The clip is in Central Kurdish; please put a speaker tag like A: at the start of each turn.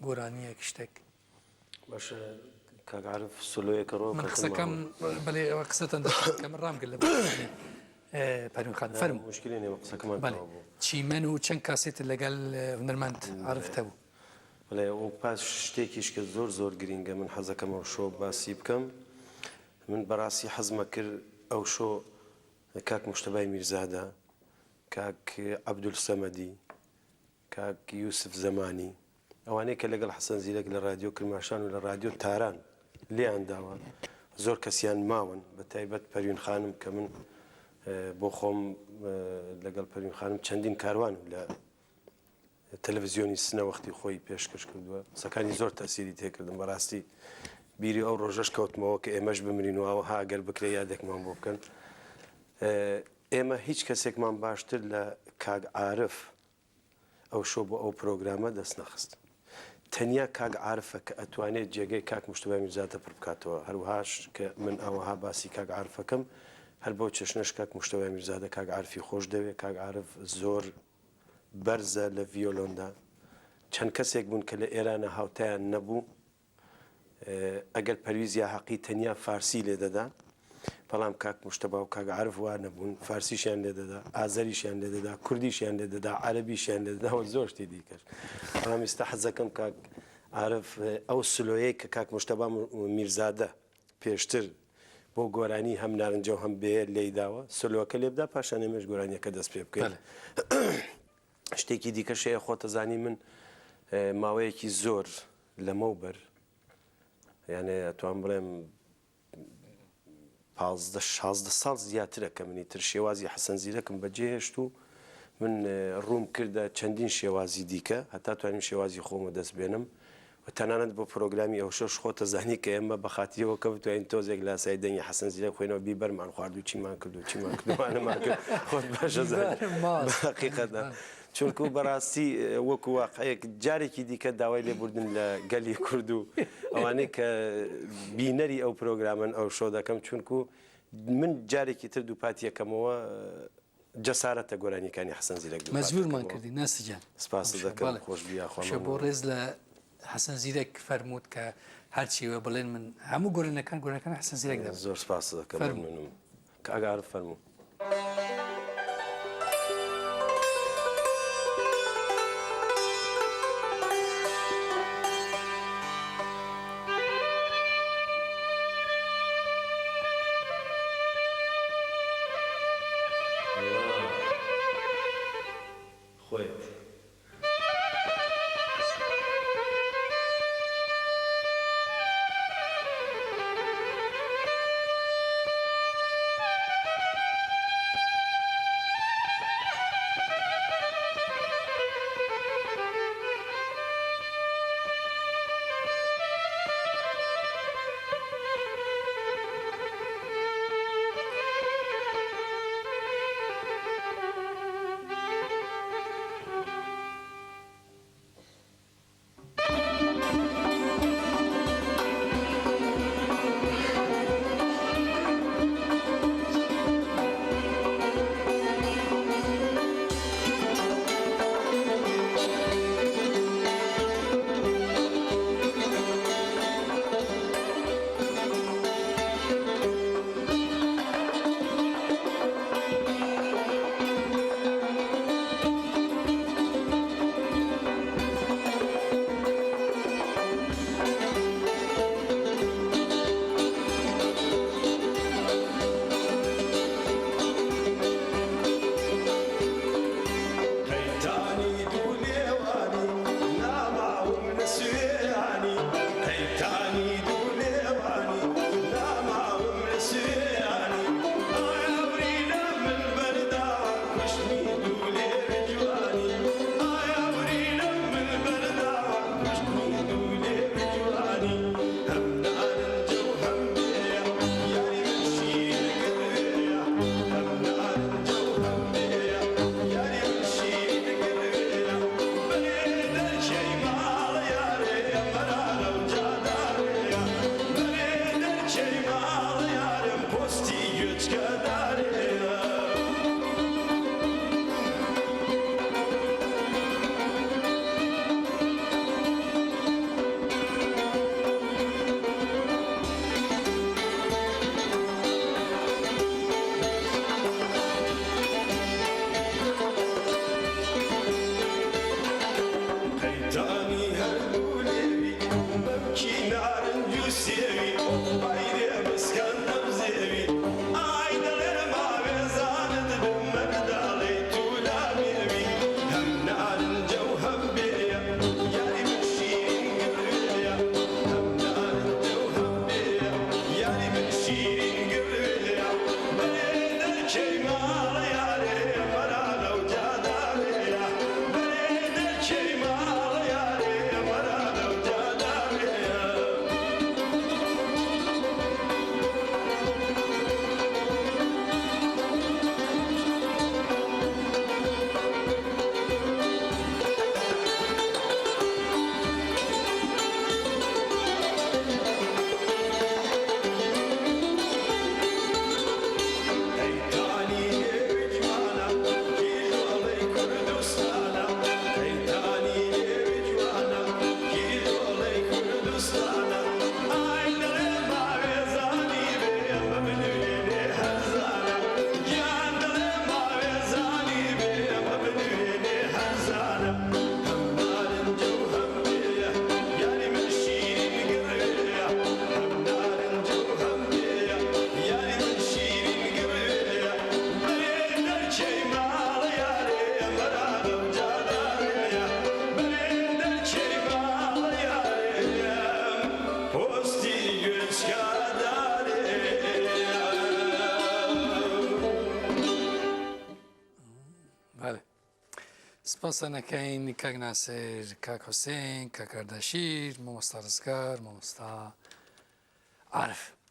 A: گۆرانیەک شتێک
B: باشە کاگعاعرف سولۆیەکە ڕۆ
A: من قسەکەم بەڵێ ئەوە قسەتەن دەکەم ڕامگرت لە پەروین فەرموو
B: مشکلی نیە قسەکەمان
A: بەڵێ چیمەن و چەند کاسێت لەگەڵ هونەرمەند عارفتە بوو
B: بەڵێ ئەو پاش شتێکیش کە زۆر گرینگە من حەزەکەمەوە شۆ باسی بکەم من بەڕاستی حەزمە کرد ئەو شۆ کاک مشتەبای میرزادە کاک عەبدولسەمەدی کاک یوسف زەمانی ئەوانەیە کە لەگەڵ حەسەن زیرەک لە رادیۆ کرماشان و لە رادیۆ تاران لێیان داوە زۆر کەسیان ماون بە تایبەت پەروین خانم کە من بۆ خۆم لەگەڵ پەروین خانم چەندین کاروان لە تەلەڤیزیۆنی سنەوەختی خۆی پێشکەش کردووە قسەکانی زۆر تەسیری تێکردم بەڕاستی بیری ئەو ڕۆژەش کەوتمەوە کە ئێمەش بمرین و ئەوها ئەگەر بکرێ یادێکمان بۆ بکەن ئێمە هیچ کەسێکمان باشتر لە کاک عارف ئەو شۆ بۆ ئەو پرۆگرامە دەست نەخست تەنیا کاک عارفە کە ئەتوانێت جێگەی کاک مشتەبای میرزاتە پڕ بکاتەوە هەروەهاش کە من ئەوەها باسی کاک عارفەکەم هەر بۆ چێشنەش کاک مشتەبای میرزادە کاک عارفی خۆش دەوێت کاک عارف زۆر بەرزە لە ڤیۆلۆندا چەند کەسێک بوون کە لە ئێرانە هاوتایان نەبوو ئەگەر پەرویز یا حەقی تەنیا فارسی لێ دەدا بەڵام کاک مشتەبا و کاک عارف وا نەبوون فارسیشیان لێ دەدا ئازەریشیان لێ دەدا کوردیشیان لێ دەدا عەرەبیشیان لێ دەدا زۆر شتی دیکەش بەڵام ئێستا حەزەکەم کاک عارف ئەو سلۆیەی کە کاک مشتەبا میرزادە پێشتر بۆ گۆرانی هەم نارنجە و هەم بێر لێی داوە سلۆکە لێ بدا پاشان ئێمەش گۆرانیەکە دەست پێ بکەین شتێکی دیکەش هەیە خۆتەزانی من ماوەیەکی زۆر لەمەوبەر یانێ ئەتوان بڵێم 15-16 ساڵ زیاترە کە منی تر شێوازی حەسەن زیرەکم بەجێهێشت و من ڕووم کردە چەندین شێوازی دیکە هەتا توانیم شێوازی خۆمە دەست بێنم و تەنانەت بۆ پرۆگرامی ئەو شەش خۆتەزانی کە ئێمە بەخاتیەوە کە بتوانین تۆزێک لە ئاسایی دەنگی حەسەن زیرەک خوێنەوە بیبەرمان خوارد و چیمان کرد و چیمان کردوانەمان کرد خۆت باشە حەقیقەتە چونکو بەڕاستی وەکو واقعەیەک جارێکی دیکە داوای لێبوردن لە گەلی کورد و ئەوانەی کە بینەری ئەو پرۆگرامن ئەو شۆ دەکەم چونکو من جارێکی تر دووپاتیەکەمەوە جەسارەتە گۆرانیەکانی حەسەن زیرەک
A: مەزبورمان کردی ناسیجان
B: سپاس دەکەم خۆش بیاخۆم
A: بۆ ڕێز لە حەسەن زیرەک فەرمووت کە هەرچیوە بڵێن من هەموو گۆرانەکان حەسەن زیرەک دەم
B: زۆر سپاس دەکەم ممنونم کە ئەگار فەرموو
A: بله سپاس نکین کاک ناصر کاک حسین کاک اردشیر مامۆستا ڕزگار مامۆستا عارف